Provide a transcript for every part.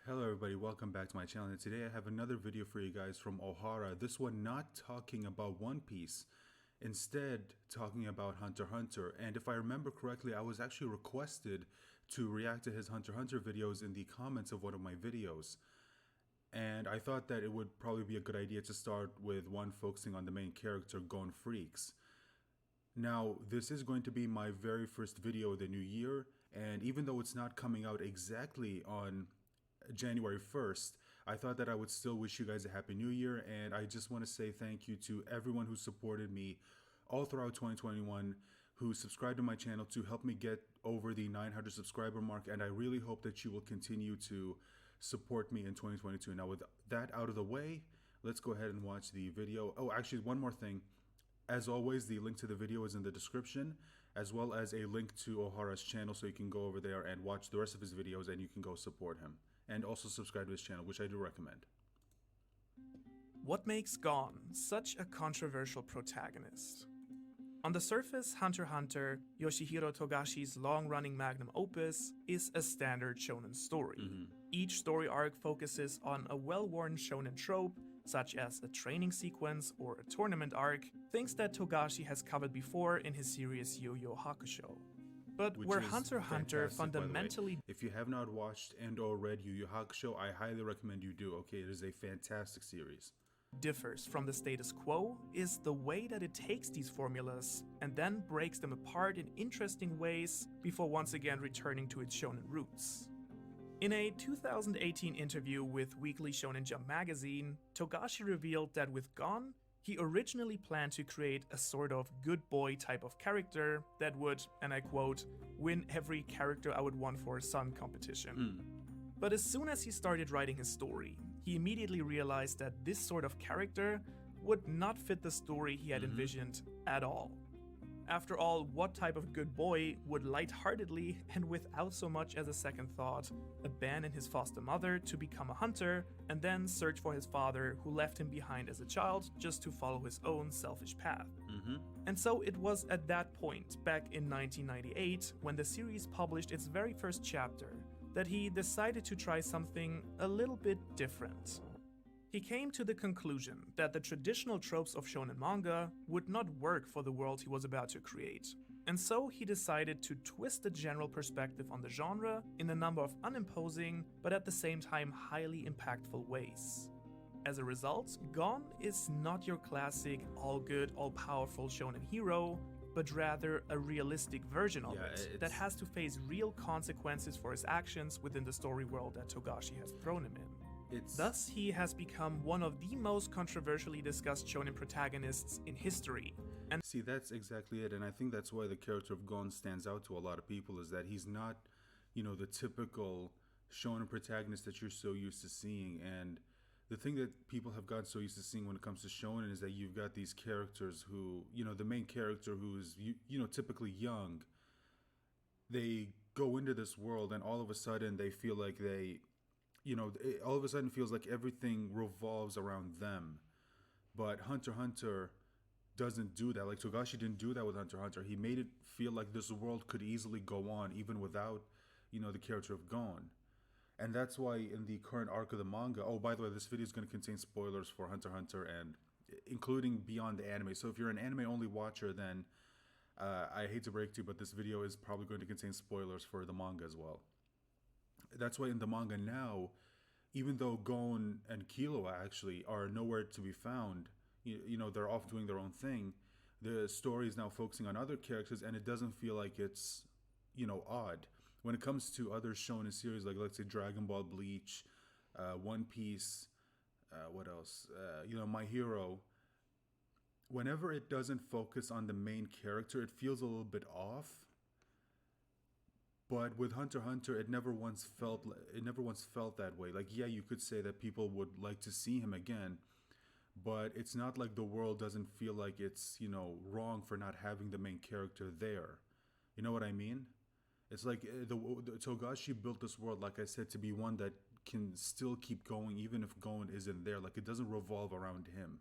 Hello everybody, welcome back to my channel, and today I have another video for you guys from Ohara. This one not talking about One Piece, instead talking about Hunter x Hunter. And if I remember correctly, I was actually requested to react to his Hunter x Hunter videos in the comments of one of my videos. And I thought that it would probably be a good idea to start with one focusing on the main character, Gon Freaks. Now, this is going to be my very first video of the new year, and even though it's not coming out exactly on January 1st, I thought that I would still wish you guys a happy new year, and I just want to say thank you to everyone who supported me all throughout 2021, who subscribed to my channel to help me get over the 900 subscriber mark, and I really hope that you will continue to support me in 2022. Now, with that out of the way, let's go ahead and watch the video. Oh, actually, one more thing. As always, the link to the video is in the description, as well as a link to Ohara's channel, so you can go over there and watch the rest of his videos, and you can go support him. And also subscribe to his channel, which I do recommend. What makes Gon such a controversial protagonist? On the surface, Hunter x Hunter, Yoshihiro Togashi's long-running magnum opus, is a standard shonen story. Each story arc focuses on a well-worn shonen trope, such as a training sequence or a tournament arc, things that Togashi has covered before in his series Yu Yu Hakusho. But Which where is Hunter x Hunter fantastic, by the way. fundamentally If you have not watched and or read Yu Yu Hakusho, I highly recommend you do. Okay, it is a fantastic series. differs from the status quo is the way that it takes these formulas and then breaks them apart in interesting ways before once again returning to its shonen roots. In a 2018 interview with Weekly Shonen Jump magazine, Togashi revealed that with Gon, he originally planned to create a sort of good boy type of character that would, and I quote, win every character I would want for a son competition. But as soon as he started writing his story, he immediately realized that this sort of character would not fit the story he had envisioned at all. After all, what type of good boy would lightheartedly and without so much as a second thought abandon his foster mother to become a hunter and then search for his father who left him behind as a child just to follow his own selfish path? And so it was at that point, back in 1998, when the series published its very first chapter, that he decided to try something a little bit different. He came to the conclusion that the traditional tropes of shonen manga would not work for the world he was about to create, and so he decided to twist the general perspective on the genre in a number of unimposing, but at the same time highly impactful ways. As a result, Gon is not your classic all-good, all-powerful shonen hero, but rather a realistic version of it that has to face real consequences for his actions within the story world that Togashi has thrown him in. Thus, he has become one of the most controversially discussed shonen protagonists in history. And see, that's exactly it, and I think that's why the character of Gon stands out to a lot of people, is that he's not, the typical shonen protagonist that you're so used to seeing. And the thing that people have gotten so used to seeing when it comes to shonen is that you've got these characters who, the main character who's, typically young, they go into this world and all of a sudden they feel like it all of a sudden feels like everything revolves around them. But Hunter x Hunter doesn't do that. Like, Togashi didn't do that with Hunter x Hunter. He made it feel like this world could easily go on even without, the character of Gon. And that's why in the current arc of the manga, oh, by the way, this video is going to contain spoilers for Hunter x Hunter, and including beyond the anime. So if you're an anime-only watcher, then I hate to break to you, but this video is probably going to contain spoilers for the manga as well. That's why in the manga now, even though Gon and Killua actually are nowhere to be found, they're off doing their own thing, the story is now focusing on other characters, and it doesn't feel like it's, odd. When it comes to other shonen series, like let's say Dragon Ball, Bleach, One Piece, what else? My Hero, whenever it doesn't focus on the main character, it feels a little bit off. But with Hunter x Hunter, it never once felt that way. Like, yeah, you could say that people would like to see him again, but it's not like the world doesn't feel like it's, wrong for not having the main character there. You know what I mean? It's like the Togashi built this world, like I said, to be one that can still keep going even if Gon isn't there. Like, it doesn't revolve around him.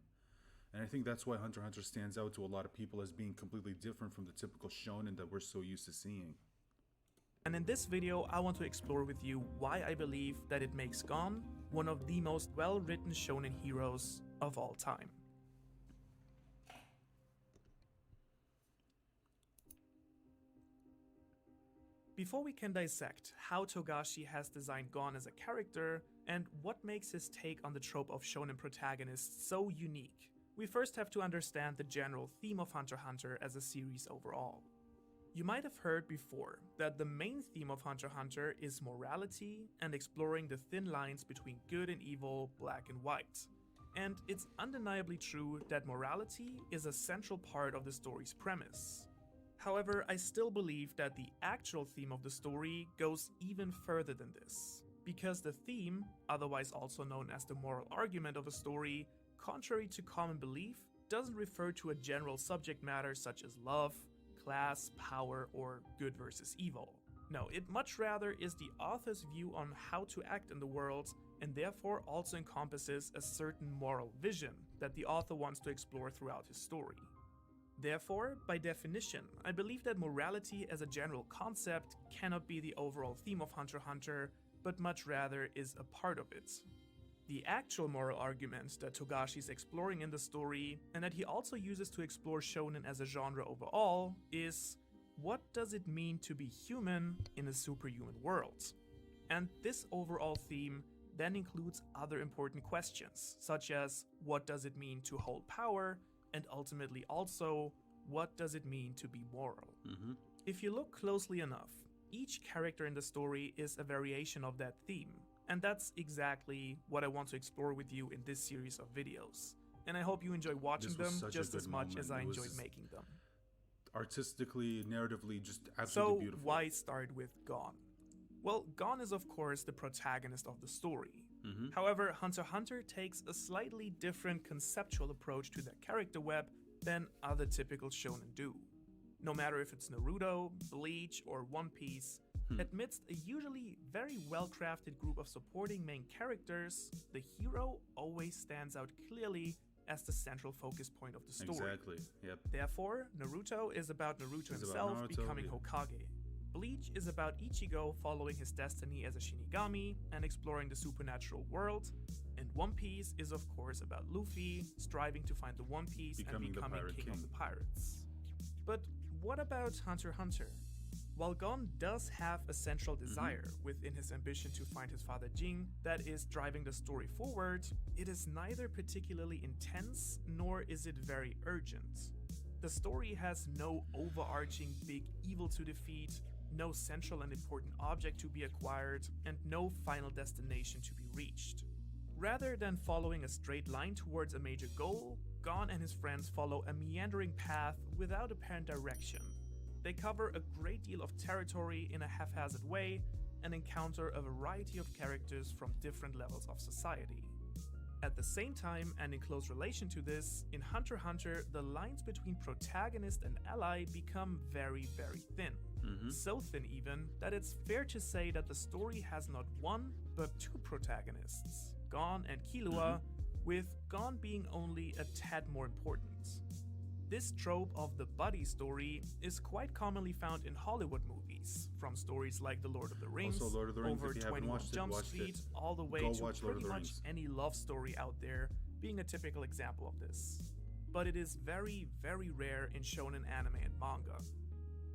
And I think that's why Hunter x Hunter stands out to a lot of people as being completely different from the typical shonen that we're so used to seeing. And in this video, I want to explore with you why I believe that it makes Gon one of the most well-written shonen heroes of all time. Before we can dissect how Togashi has designed Gon as a character and what makes his take on the trope of shonen protagonists so unique, we first have to understand the general theme of Hunter x Hunter as a series overall. You might have heard before that the main theme of Hunter x Hunter is morality and exploring the thin lines between good and evil, black and white. And it's undeniably true that morality is a central part of the story's premise. However, I still believe that the actual theme of the story goes even further than this, because the theme, otherwise also known as the moral argument of a story, contrary to common belief, doesn't refer to a general subject matter such as love, class, power, or good versus evil. No, it much rather is the author's view on how to act in the world, and therefore also encompasses a certain moral vision that the author wants to explore throughout his story. Therefore, by definition, I believe that morality as a general concept cannot be the overall theme of Hunter x Hunter, but much rather is a part of it. The actual moral argument that Togashi is exploring in the story, and that he also uses to explore shonen as a genre overall, is what does it mean to be human in a superhuman world? And this overall theme then includes other important questions, such as what does it mean to hold power, and ultimately also, what does it mean to be moral? If you look closely enough, each character in the story is a variation of that theme, and that's exactly what I want to explore with you in this series of videos. And I hope you enjoy watching them just as much as I enjoyed making them. Artistically, narratively, just absolutely beautiful. So why start with Gon? Well, Gon is of course the protagonist of the story. However, Hunter x Hunter takes a slightly different conceptual approach to their character web than other typical shonen do. No matter if it's Naruto, Bleach, or One Piece, amidst a usually very well-crafted group of supporting main characters, the hero always stands out clearly as the central focus point of the story. Exactly, yep. Therefore, Naruto is about Naruto himself becoming Hokage. Bleach is about Ichigo following his destiny as a Shinigami and exploring the supernatural world, and One Piece is of course about Luffy striving to find the One Piece and becoming king of the pirates. But what about Hunter x Hunter? While Gon does have a central desire within his ambition to find his father Jing that is driving the story forward, it is neither particularly intense nor is it very urgent. The story has no overarching big evil to defeat, no central and important object to be acquired, and no final destination to be reached. Rather than following a straight line towards a major goal, Gon and his friends follow a meandering path without apparent direction. They cover a great deal of territory in a haphazard way and encounter a variety of characters from different levels of society. At the same time, and in close relation to this, in Hunter x Hunter, the lines between protagonist and ally become very, very thin. So thin even, that it's fair to say that the story has not one, but two protagonists, Gon and Killua, with Gon being only a tad more important. This trope of the buddy story is quite commonly found in Hollywood movies, from stories like The Lord of the Rings, also, Lord of the Rings, over 21 Jump Street, all the way to pretty much any love story out there being a typical example of this. But it is very, very rare in shonen anime and manga.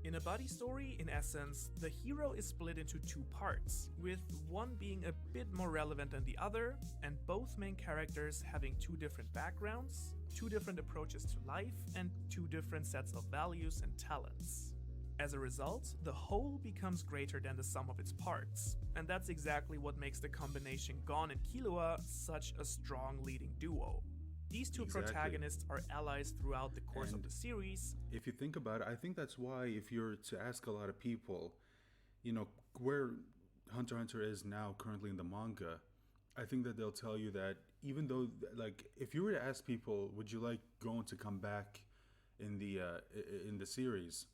In a buddy story, in essence, the hero is split into two parts, with one being a bit more relevant than the other, and both main characters having two different backgrounds, two different approaches to life, and two different sets of values and talents. As a result, the whole becomes greater than the sum of its parts, and that's exactly what makes the combination Gon and Killua such a strong leading duo. These two protagonists are allies throughout the course of the series. If you think about it, I think that's why if you're to ask a lot of people, you know, where Hunter x Hunter is now currently in the manga, I think that they'll tell you that even though, like, if you were to ask people, would you like Gon to come back in the series,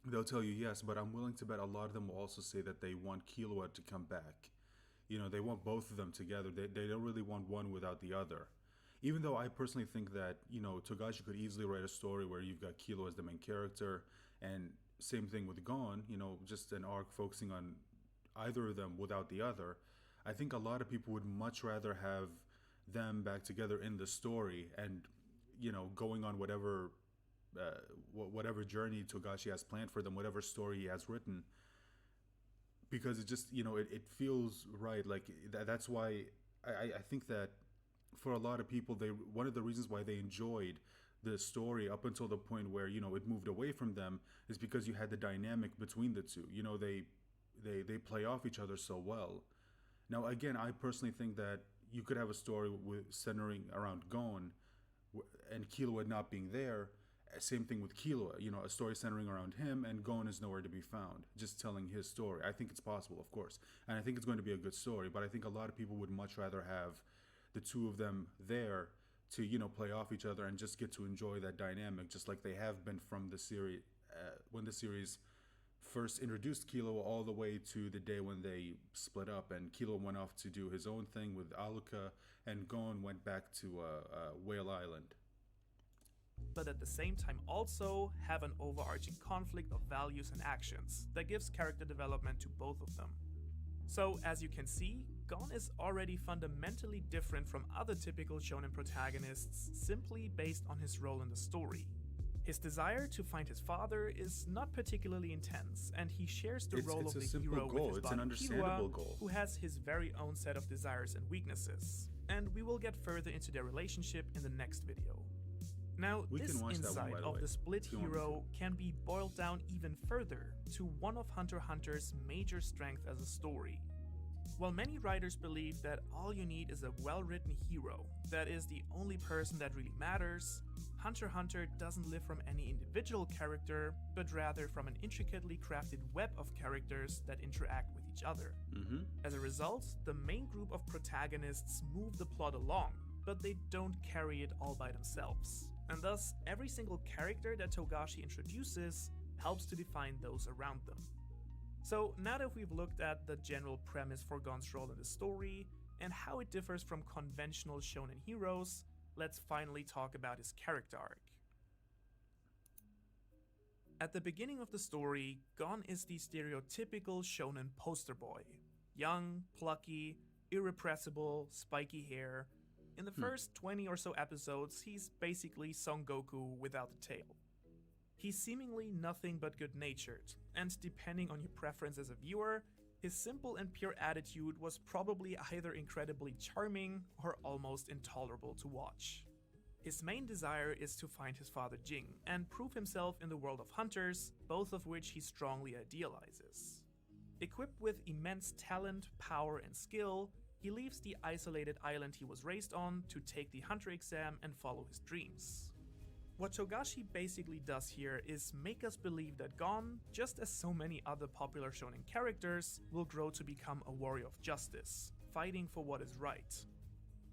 they'll tell you yes, but I'm willing to bet a lot of them will also say that they want Killua to come back. You know, they want both of them together. They don't really want one without the other. Even though I personally think that, you know, Togashi could easily write a story where you've got Killua as the main character and same thing with Gon, just an arc focusing on either of them without the other. I think a lot of people would much rather have them back together in the story and, going on whatever journey Togashi has planned for them, whatever story he has written, because it just, it feels right. Like that's why I think that for a lot of people, one of the reasons why they enjoyed the story up until the point where it moved away from them is because you had the dynamic between the two. They play off each other so well. Now again, I personally think that you could have a story centering around Gon and Killua not being there. Same thing with Killua, a story centering around him and Gon is nowhere to be found, just telling his story. I think it's possible, of course, and I think it's going to be a good story, but I think a lot of people would much rather have the two of them there to play off each other and just get to enjoy that dynamic, just like they have been from the series when the series first introduced Killua all the way to the day when they split up and Killua went off to do his own thing with Aluka and Gon went back to Whale Island. But at the same time also have an overarching conflict of values and actions that gives character development to both of them. So as you can see, Gon is already fundamentally different from other typical shonen protagonists simply based on his role in the story. His desire to find his father is not particularly intense, and he shares the role of the hero with his brother Killua, who has his very own set of desires and weaknesses. And we will get further into their relationship in the next video. Now, this insight of the split hero can be boiled down even further to one of Hunter x Hunter's major strengths as a story. While many writers believe that all you need is a well-written hero that is the only person that really matters, Hunter x Hunter doesn't live from any individual character, but rather from an intricately crafted web of characters that interact with each other. As a result, the main group of protagonists move the plot along, but they don't carry it all by themselves. And thus, every single character that Togashi introduces helps to define those around them. So now that we've looked at the general premise for Gon's role in the story and how it differs from conventional shonen heroes, let's finally talk about his character arc. At the beginning of the story, Gon is the stereotypical shonen poster boy. Young, plucky, irrepressible, spiky hair. In the first 20 or so episodes, he's basically Son Goku without the tail. He's seemingly nothing but good-natured, and depending on your preference as a viewer, his simple and pure attitude was probably either incredibly charming or almost intolerable to watch. His main desire is to find his father Jing and prove himself in the world of hunters, both of which he strongly idealizes. Equipped with immense talent, power, and skill, he leaves the isolated island he was raised on to take the hunter exam and follow his dreams. What Togashi basically does here is make us believe that Gon, just as so many other popular shonen characters, will grow to become a warrior of justice, fighting for what is right.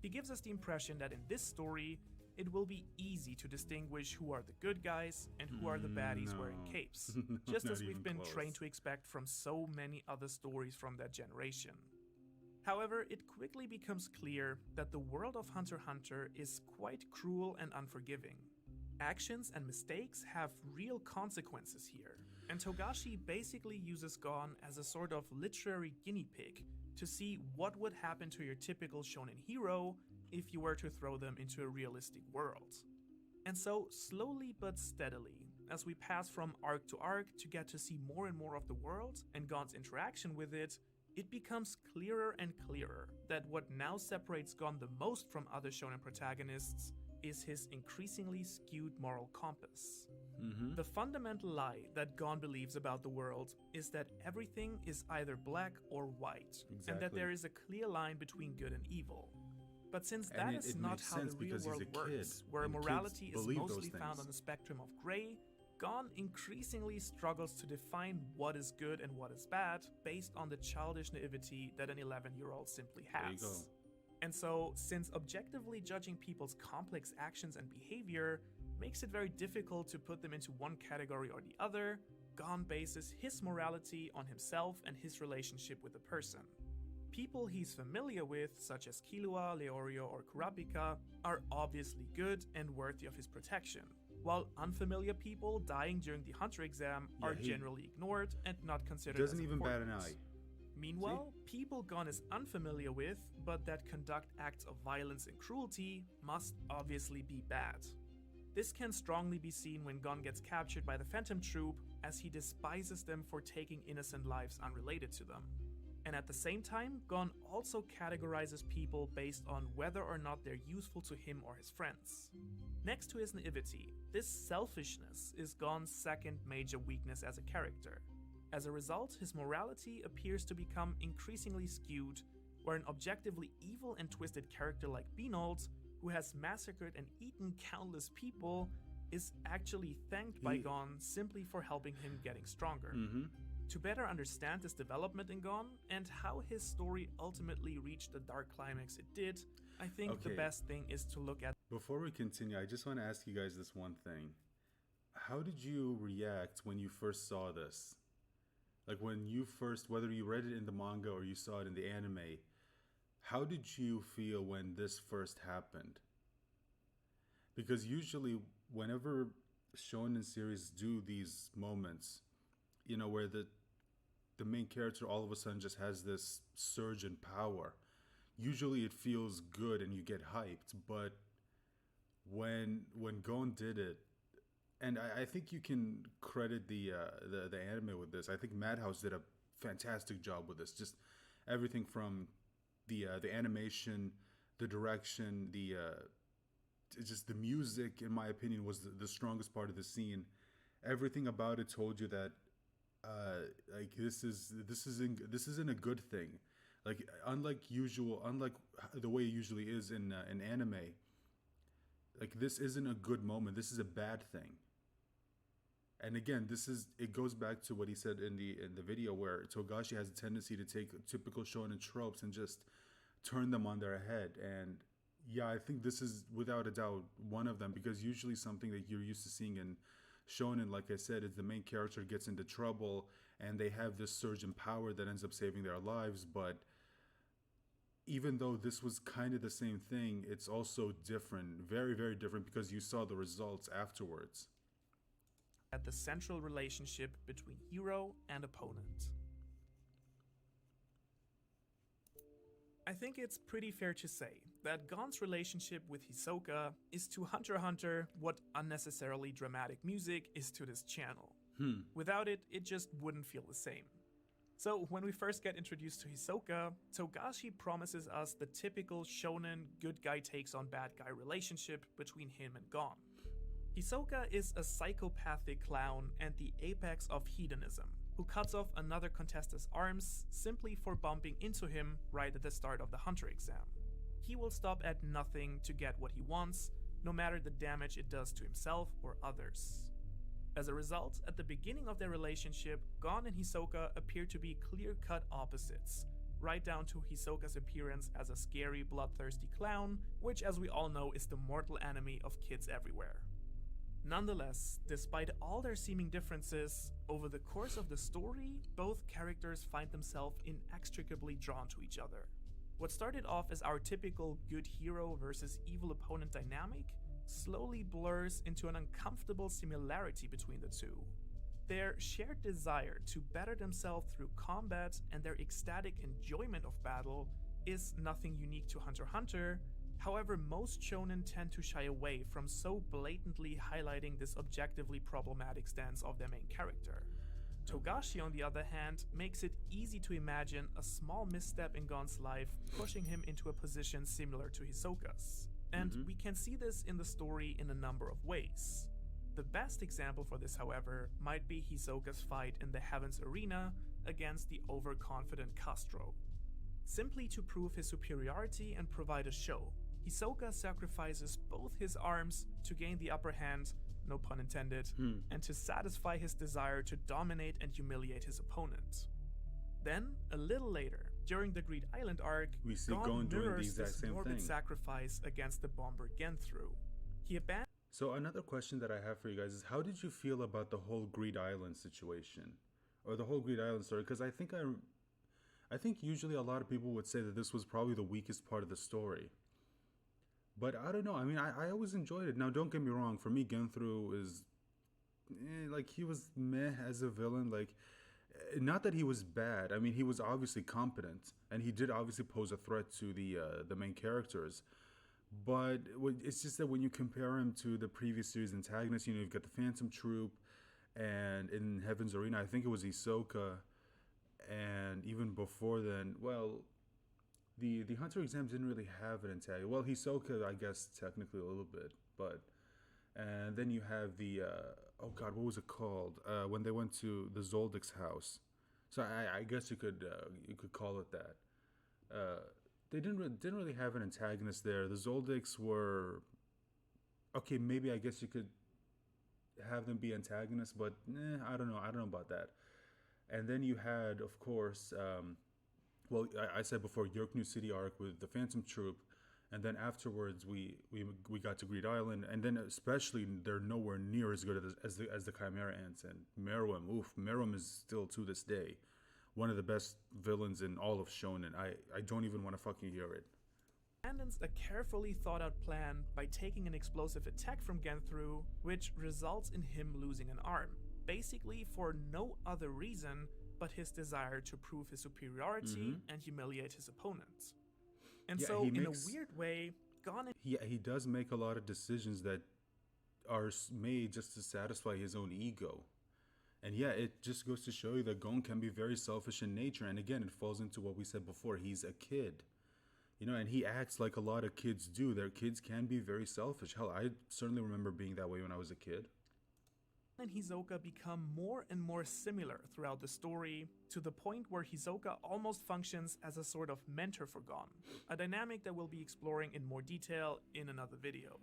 He gives us the impression that in this story, it will be easy to distinguish who are the good guys and who are the baddies wearing capes, just as we've been trained to expect from so many other stories from that generation. However, it quickly becomes clear that the world of Hunter x Hunter is quite cruel and unforgiving. Actions and mistakes have real consequences here, and Togashi basically uses Gon as a sort of literary guinea pig to see what would happen to your typical shonen hero if you were to throw them into a realistic world. And so, slowly but steadily, as we pass from arc to arc to get to see more and more of the world and Gon's interaction with it, it becomes clearer and clearer that what now separates Gon the most from other shonen protagonists is his increasingly skewed moral compass. The fundamental lie that Gon believes about the world is that everything is either black or white, and that there is a clear line between good and evil. But since that is not how the real world works, where morality is mostly found on the spectrum of gray, Gon increasingly struggles to define what is good and what is bad based on the childish naivety that an 11-year-old simply has. There you go. And so, since objectively judging people's complex actions and behavior makes it very difficult to put them into one category or the other, Gon bases his morality on himself and his relationship with the person. People he's familiar with, such as Killua, Leorio, or Kurapika, are obviously good and worthy of his protection. while unfamiliar people dying during the Hunter exam are he generally ignored and not considered doesn't as even bat important. an eye. Meanwhile, people Gon is unfamiliar with, but that conduct acts of violence and cruelty, must obviously be bad. This can strongly be seen when Gon gets captured by the Phantom Troop, as he despises them for taking innocent lives unrelated to them. And at the same time, Gon also categorizes people based on whether or not they're useful to him or his friends. Next to his naivety, this selfishness is Gon's second major weakness as a character. As a result, his morality appears to become increasingly skewed, where an objectively evil and twisted character like Beanold, who has massacred and eaten countless people, is actually thanked by Gon simply for helping him getting stronger. To better understand this development in Gon and how his story ultimately reached the dark climax it did, I think the best thing is to look at... Before we continue, I just want to ask you guys this one thing. How did you react when you first saw this? Like when you first, whether you read it in the manga or you saw it in the anime, how did you feel when this first happened? Because usually whenever shonen series do these moments, you know, where the main character all of a sudden just has this surge in power, usually it feels good and you get hyped. But when Gon did it, and I think you can credit the anime with this. I think Madhouse did a fantastic job with this. Just everything from the animation, the direction, just the music, in my opinion, was the strongest part of the scene. Everything about it told you that like this isn't a good thing. Like unlike the way it usually is in anime. Like this isn't a good moment. This is a bad thing. And again, it goes back to what he said in the video, where Togashi has a tendency to take typical shonen tropes and just turn them on their head. And yeah, I think this is without a doubt one of them, because usually something that you're used to seeing in shonen, like I said, is the main character gets into trouble and they have this surge in power that ends up saving their lives. But even though this was kind of the same thing, it's also different, very, very different, because you saw the results afterwards. At the central relationship between hero and opponent. I think it's pretty fair to say that Gon's relationship with Hisoka is to Hunter x Hunter what unnecessarily dramatic music is to this channel. Without it, it just wouldn't feel the same. So when we first get introduced to Hisoka, Togashi promises us the typical shonen good guy takes on bad guy relationship between him and Gon. Hisoka is a psychopathic clown and the apex of hedonism, who cuts off another contestor's arms simply for bumping into him right at the start of the Hunter exam. He will stop at nothing to get what he wants, no matter the damage it does to himself or others. As a result, at the beginning of their relationship, Gon and Hisoka appear to be clear-cut opposites, right down to Hisoka's appearance as a scary, bloodthirsty clown, which, as we all know, is the mortal enemy of kids everywhere. Nonetheless, despite all their seeming differences, over the course of the story, both characters find themselves inextricably drawn to each other. What started off as our typical good hero versus evil opponent dynamic slowly blurs into an uncomfortable similarity between the two. Their shared desire to better themselves through combat and their ecstatic enjoyment of battle is nothing unique to Hunter x Hunter. However, most shonen tend to shy away from so blatantly highlighting this objectively problematic stance of their main character. Togashi, on the other hand, makes it easy to imagine a small misstep in Gon's life pushing him into a position similar to Hisoka's. And we can see this in the story in a number of ways. The best example for this, however, might be Hisoka's fight in the Heavens Arena against the overconfident Castro. Simply to prove his superiority and provide a show, Hisoka sacrifices both his arms to gain the upper hand, no pun intended, and to satisfy his desire to dominate and humiliate his opponent. Then, a little later, during the Greed Island arc, We see Gon Gon doing the mirrors exact this same morbid thing. sacrifice against the bomber Genthru. He abandons So another question that I have for you guys is, how did you feel about the whole Greed Island situation, or the whole Greed Island story? Because I think usually a lot of people would say that this was probably the weakest part of the story. But I don't know. I mean, I always enjoyed it. Now, don't get me wrong. For me, Genthru is like he was meh as a villain. Like, not that he was bad. I mean, he was obviously competent, and he did obviously pose a threat to the main characters. But it's just that when you compare him to the previous series antagonists, you know, you've got the Phantom Troop, and in Heaven's Arena, I think it was Hisoka, and even before then, well, the Hunter exam didn't really have an antagonist. Well, Hisoka, I guess, technically a little bit, but and then you have the oh god, what was it called? When they went to the Zoldik's house. So I guess you could call it that. They didn't really have an antagonist there. The Zoldiks were okay. Maybe I guess you could have them be antagonists, but I don't know. I don't know about that. And then you had, of course, well, I said before, York New City arc with the Phantom Troop, and then afterwards we got to Greed Island, and then especially they're nowhere near as good as the Chimera Ants and Meruem. Oof, Meruem is still to this day one of the best villains in all of Shonen. I don't even want to fucking hear it. Abandons a carefully thought out plan by taking an explosive attack from Genthru, which results in him losing an arm, basically for no other reason but his desire to prove his superiority and humiliate his opponents. And so, in a weird way, he does make a lot of decisions that are made just to satisfy his own ego. And yeah, it just goes to show you that Gon can be very selfish in nature. And again, it falls into what we said before. He's a kid. You know, and he acts like a lot of kids do. Their kids can be very selfish. Hell, I certainly remember being that way when I was a kid. And Hisoka become more and more similar throughout the story, to the point where Hisoka almost functions as a sort of mentor for Gon, a dynamic that we'll be exploring in more detail in another video.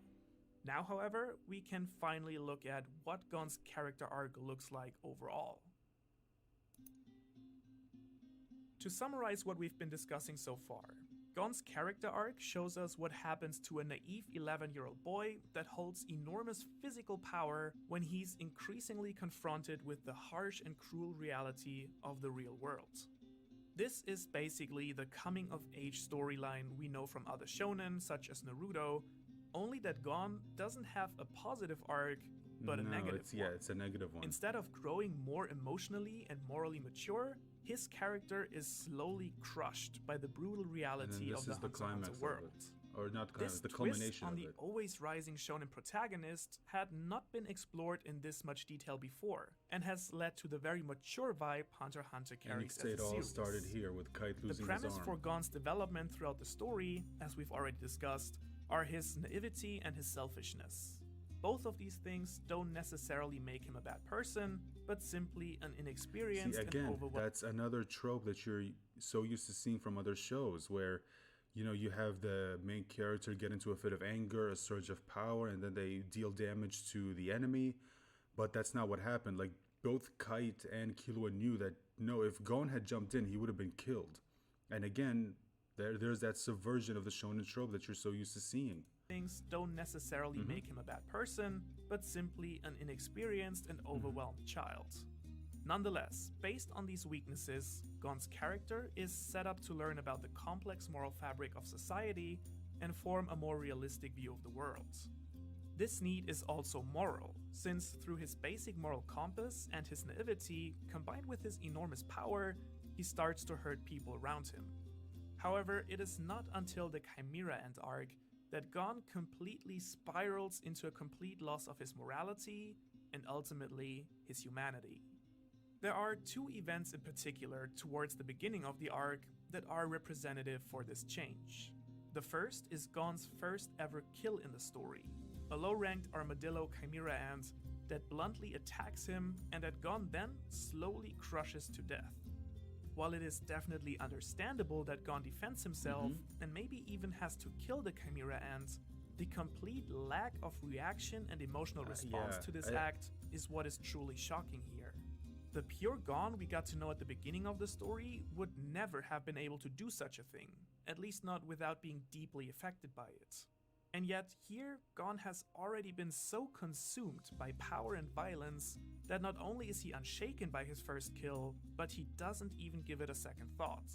Now, however, we can finally look at what Gon's character arc looks like overall. To summarize what we've been discussing so far, Gon's character arc shows us what happens to a naive 11-year-old boy that holds enormous physical power when he's increasingly confronted with the harsh and cruel reality of the real world. This is basically the coming-of-age storyline we know from other shonen, such as Naruto, only that Gon doesn't have a positive arc, but a negative one. Yeah, it's a negative one. Instead of growing more emotionally and morally mature, his character is slowly crushed by the brutal reality of the Hunter world. Or not climax, this the culmination on of the it. always rising shonen protagonist had not been explored in this much detail before, and has led to the very mature vibe Hunter x Hunter carries as a series. And you could say it all started here with Kite losing his arm. The premise for Gon's development throughout the story, as we've already discussed, are his naivety and his selfishness. Both of these things don't necessarily make him a bad person, but simply an inexperienced and overwhelmed. That's another trope that you're so used to seeing from other shows where, you know, you have the main character get into a fit of anger, a surge of power, and then they deal damage to the enemy. But that's not what happened. Like, both Kite and Killua knew that, no, if Gon had jumped in, he would have been killed. And again, there's that subversion of the shonen trope that you're so used to seeing. Things don't necessarily make him a bad person, but simply an inexperienced and overwhelmed child. Nonetheless, based on these weaknesses, Gon's character is set up to learn about the complex moral fabric of society and form a more realistic view of the world. This need is also moral, since through his basic moral compass and his naivety, combined with his enormous power, he starts to hurt people around him. However, it is not until the Chimera Ant arc that Gon completely spirals into a complete loss of his morality and ultimately his humanity. There are two events in particular towards the beginning of the arc that are representative for this change. The first is Gon's first ever kill in the story, a low-ranked armadillo Chimera Ant that bluntly attacks him and that Gon then slowly crushes to death. While it is definitely understandable that Gon defends himself and maybe even has to kill the Chimera Ant, the complete lack of reaction and emotional response to this act is what is truly shocking here. The pure Gon we got to know at the beginning of the story would never have been able to do such a thing, at least not without being deeply affected by it. And yet here, Gon has already been so consumed by power and violence that not only is he unshaken by his first kill, but he doesn't even give it a second thought.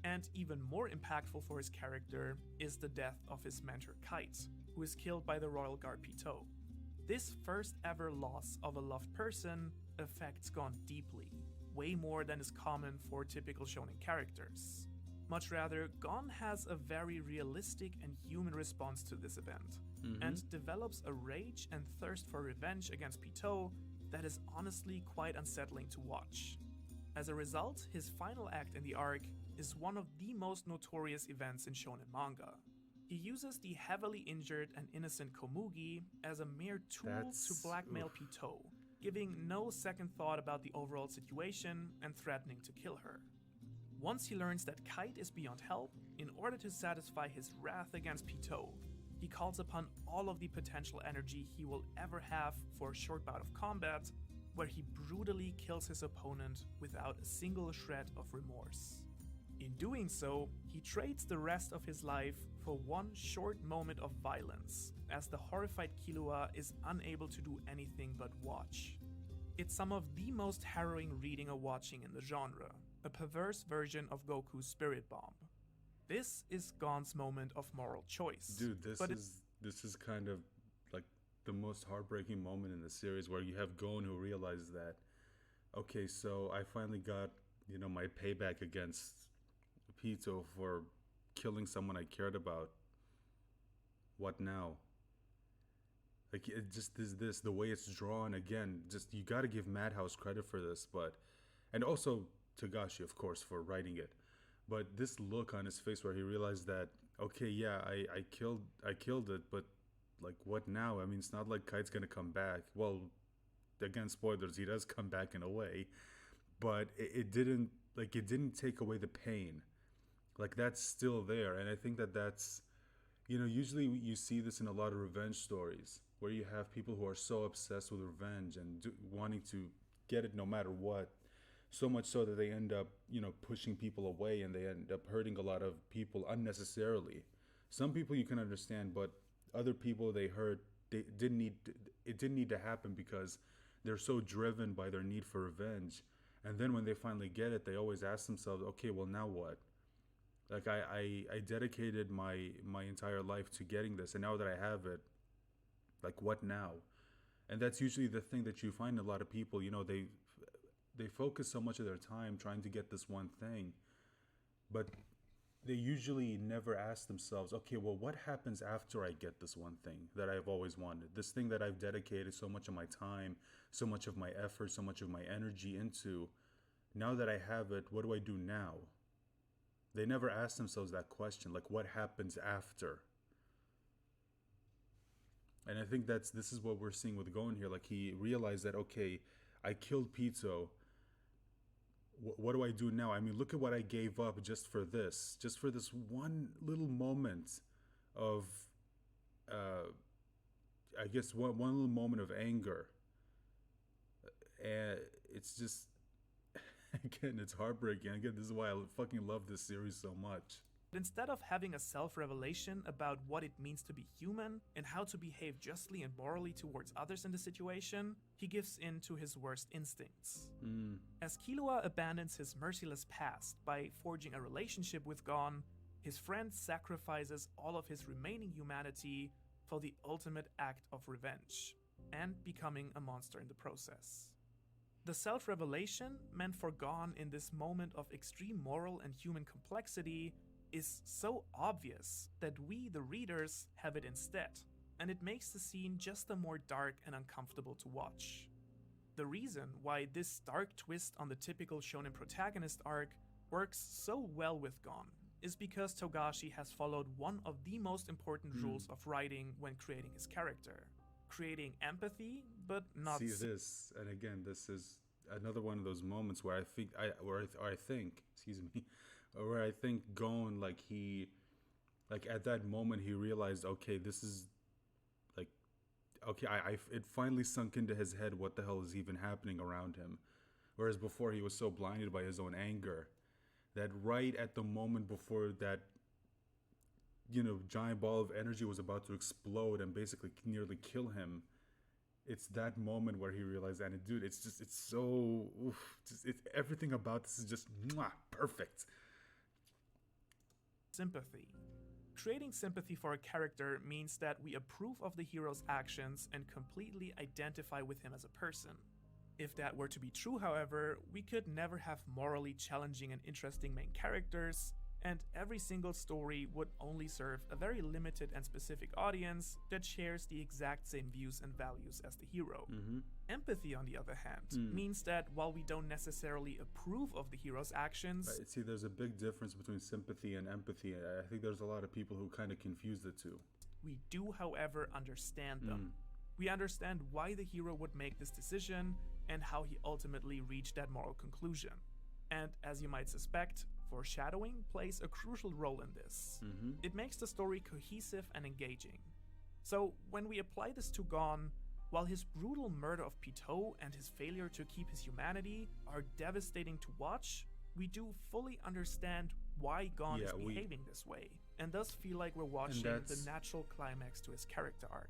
And even more impactful for his character is the death of his mentor Kite, who is killed by the royal guard Pitou. This first ever loss of a loved person affects Gon deeply, way more than is common for typical shonen characters. Much rather, Gon has a very realistic and human response to this event, and develops a rage and thirst for revenge against Pitou that is honestly quite unsettling to watch. As a result, his final act in the arc is one of the most notorious events in shonen manga. He uses the heavily injured and innocent Komugi as a mere tool to blackmail Pitou, giving no second thought about the overall situation and threatening to kill her. Once he learns that Kite is beyond help, in order to satisfy his wrath against Pitou, he calls upon all of the potential energy he will ever have for a short bout of combat, where he brutally kills his opponent without a single shred of remorse. In doing so, he trades the rest of his life for one short moment of violence, as the horrified Killua is unable to do anything but watch. It's some of the most harrowing reading or watching in the genre, a perverse version of Goku's Spirit Bomb. This is Gon's moment of moral choice. Dude, this is kind of like the most heartbreaking moment in the series, where you have Gon who realizes that, okay, so I finally got, my payback against Pitou for killing someone I cared about. What now? Like, it just is this, the way it's drawn, again, just, you gotta give Madhouse credit for this, and also Togashi, of course, for writing it. But this look on his face where he realized that, okay, yeah, I killed it, but like, what now? I mean, it's not like Kite's gonna come back. Well, again, spoilers, he does come back in a way, but it didn't take away the pain. Like, that's still there, and I think that's, usually you see this in a lot of revenge stories, where you have people who are so obsessed with revenge and wanting to get it no matter what, so much so that they end up, pushing people away, and they end up hurting a lot of people unnecessarily. Some people you can understand, but other people they hurt, it didn't need to happen, because they're so driven by their need for revenge. And then when they finally get it, they always ask themselves, okay, well, now what? Like, I dedicated my entire life to getting this, and now that I have it, like, what now? And that's usually the thing that you find in a lot of people, they focus so much of their time trying to get this one thing, but they usually never ask themselves, okay, well, what happens after I get this one thing that I've always wanted? This thing that I've dedicated so much of my time, so much of my effort, so much of my energy into. Now that I have it, what do I do now? They never ask themselves that question, like, what happens after? And I think this is what we're seeing with Gon here. Like, he realized that, okay, I killed Pitou. What do I do now? I mean, look at what I gave up just for this one little moment of, I guess, one little moment of anger. And it's just, again, it's heartbreaking. Again, this is why I fucking love this series so much. Instead of having a self-revelation about what it means to be human and how to behave justly and morally towards others in the situation, he gives in to his worst instincts. As Killua abandons his merciless past by forging a relationship with Gon, his friend sacrifices all of his remaining humanity for the ultimate act of revenge, and becoming a monster in the process. The self-revelation meant for Gon in this moment of extreme moral and human complexity is so obvious that we, the readers, have it instead, and it makes the scene just a more dark and uncomfortable to watch. The reason why this dark twist on the typical shonen protagonist arc works so well with Gon is because Togashi has followed one of the most important rules of writing when creating his character: creating empathy, but not. See this, and again, this is another one of those moments where I think Gon, like at that moment he realized, okay, this is like, okay, it finally sunk into his head what the hell is even happening around him. Whereas before he was so blinded by his own anger that right at the moment before that, giant ball of energy was about to explode and basically nearly kill him, it's that moment where he realized that. And dude, it's so, everything about this is just perfect. Sympathy. Creating sympathy for a character means that we approve of the hero's actions and completely identify with him as a person. If that were to be true, however, we could never have morally challenging and interesting main characters, and every single story would only serve a very limited and specific audience that shares the exact same views and values as the hero. Empathy, on the other hand, means that while we don't necessarily approve of the hero's actions... See, there's a big difference between sympathy and empathy. I think there's a lot of people who kind of confuse the two. We do, however, understand them. We understand why the hero would make this decision and how he ultimately reached that moral conclusion. And as you might suspect, foreshadowing plays a crucial role in this. It makes the story cohesive and engaging. So when we apply this to Gon, while his brutal murder of Pitou and his failure to keep his humanity are devastating to watch, we do fully understand why Gon is behaving this way, and thus feel like we're watching the natural climax to his character arc.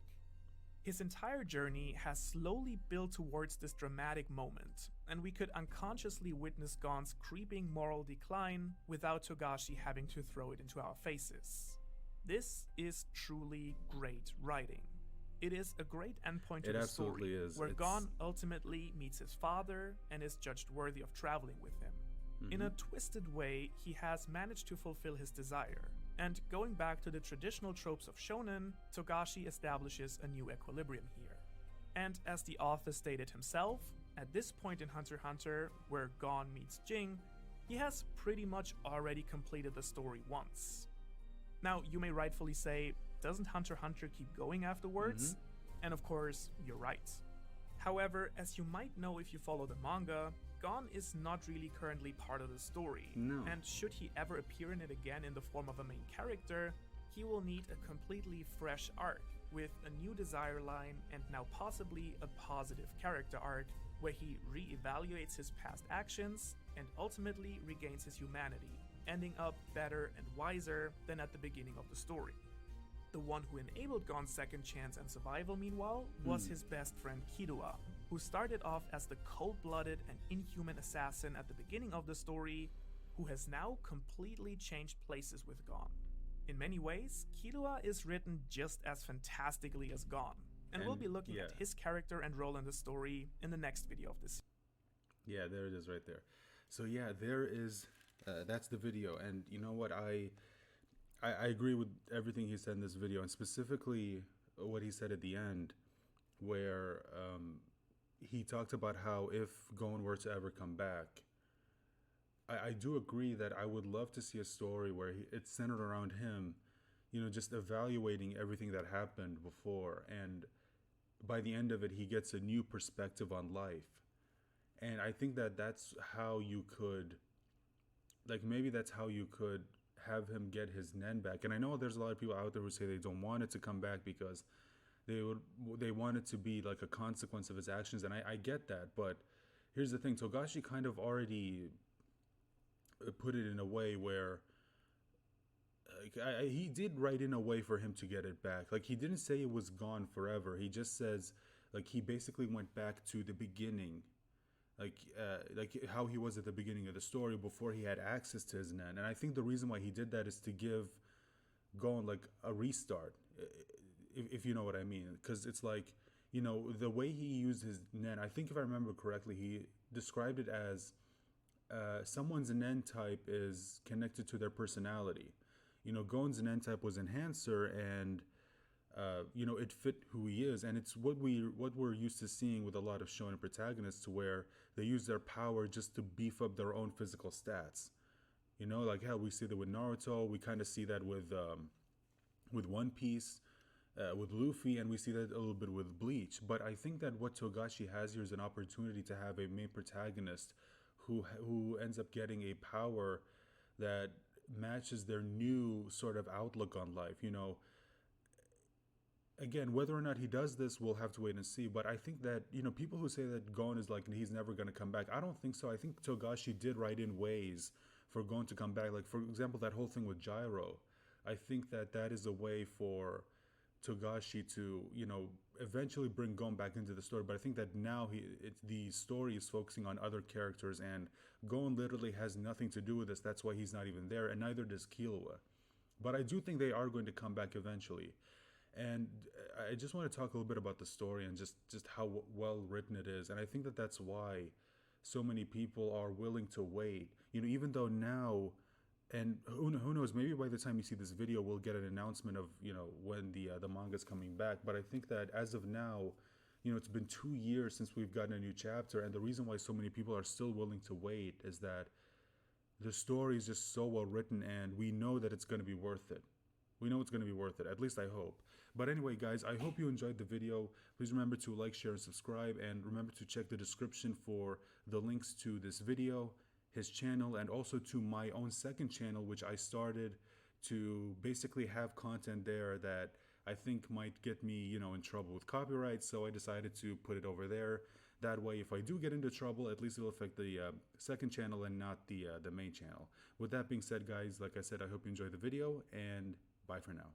His entire journey has slowly built towards this dramatic moment, and we could unconsciously witness Gon's creeping moral decline without Togashi having to throw it into our faces. This is truly great writing. It is a great endpoint to the story, where Gon ultimately meets his father and is judged worthy of traveling with him. In a twisted way, he has managed to fulfill his desire. And going back to the traditional tropes of shonen, Togashi establishes a new equilibrium here. And as the author stated himself, at this point in Hunter x Hunter, where Gon meets Jing, he has pretty much already completed the story once. Now, you may rightfully say, doesn't Hunter x Hunter keep going afterwards? And of course, you're right. However, as you might know if you follow the manga, Gon is not really currently part of the story, and should he ever appear in it again in the form of a main character, he will need a completely fresh arc, with a new desire line and now possibly a positive character arc, where he re-evaluates his past actions and ultimately regains his humanity, ending up better and wiser than at the beginning of the story. The one who enabled Gon's second chance and survival, meanwhile, was his best friend Killua, who started off as the cold-blooded and inhuman assassin at the beginning of the story, who has now completely changed places with Gon. In many ways, Killua is written just as fantastically as Gon, and we'll be looking at his character and role in the story in the next video of this. Yeah, there it is right there. So yeah, there is, that's the video, and you know what, I agree with everything he said in this video, and specifically what he said at the end, where he talked about how if Gon were to ever come back, I do agree that I would love to see a story where it's centered around him, you know, just evaluating everything that happened before, and by the end of it, he gets a new perspective on life. And I think that that's how you could, like, maybe that's how you could have him get his Nen back. And I know there's a lot of people out there who say they don't want it to come back because they want it to be like a consequence of his actions, and I get that. But here's the thing, Togashi kind of already put it in a way where he did write in a way for him to get it back. Like, he didn't say it was gone forever. He just says, like, he basically went back to the beginning, like how he was at the beginning of the story before he had access to his Nen. And I think the reason why he did that is to give Gon like a restart, if you know what I mean. Because it's like, you know, the way he used his Nen, I think if I remember correctly, he described it as someone's Nen type is connected to their personality. You know, Gon's Nen type was Enhancer, and you know, it fit who he is, and it's what we're used to seeing with a lot of shonen protagonists, where they use their power just to beef up their own physical stats. You know, like hell, we see that with Naruto, we kind of see that with One Piece, with Luffy, and we see that a little bit with Bleach. But I think that what Togashi has here is an opportunity to have a main protagonist who ends up getting a power that matches their new sort of outlook on life. You know, again, whether or not he does this, we'll have to wait and see. But I think that, you know, people who say that Gon is like, he's never going to come back, I don't think so. I think Togashi did write in ways for Gon to come back. Like, for example, that whole thing with Gyro. I think that that is a way for Togashi to, you know, eventually bring Gon back into the story. But I think that now the story is focusing on other characters, and Gon literally has nothing to do with this. That's why he's not even there, and neither does Killua. But I do think they are going to come back eventually. And I just want to talk a little bit about the story and just how well written it is. And I think that that's why so many people are willing to wait. Even though now, and who knows, maybe by the time you see this video, we'll get an announcement of when the manga's coming back. But I think that as of now, it's been 2 years since we've gotten a new chapter, and the reason why so many people are still willing to wait is that the story is just so well written, and we know that it's going to be worth it. We know it's going to be worth it. At least I hope. But anyway, guys, I hope you enjoyed the video. Please remember to like, share, and subscribe. And remember to check the description for the links to this video, his channel, and also to my own second channel, which I started to basically have content there that I think might get me, in trouble with copyright. So I decided to put it over there. That way, if I do get into trouble, at least it'll affect the second channel and not the main channel. With that being said, guys, like I said, I hope you enjoyed the video, and bye for now.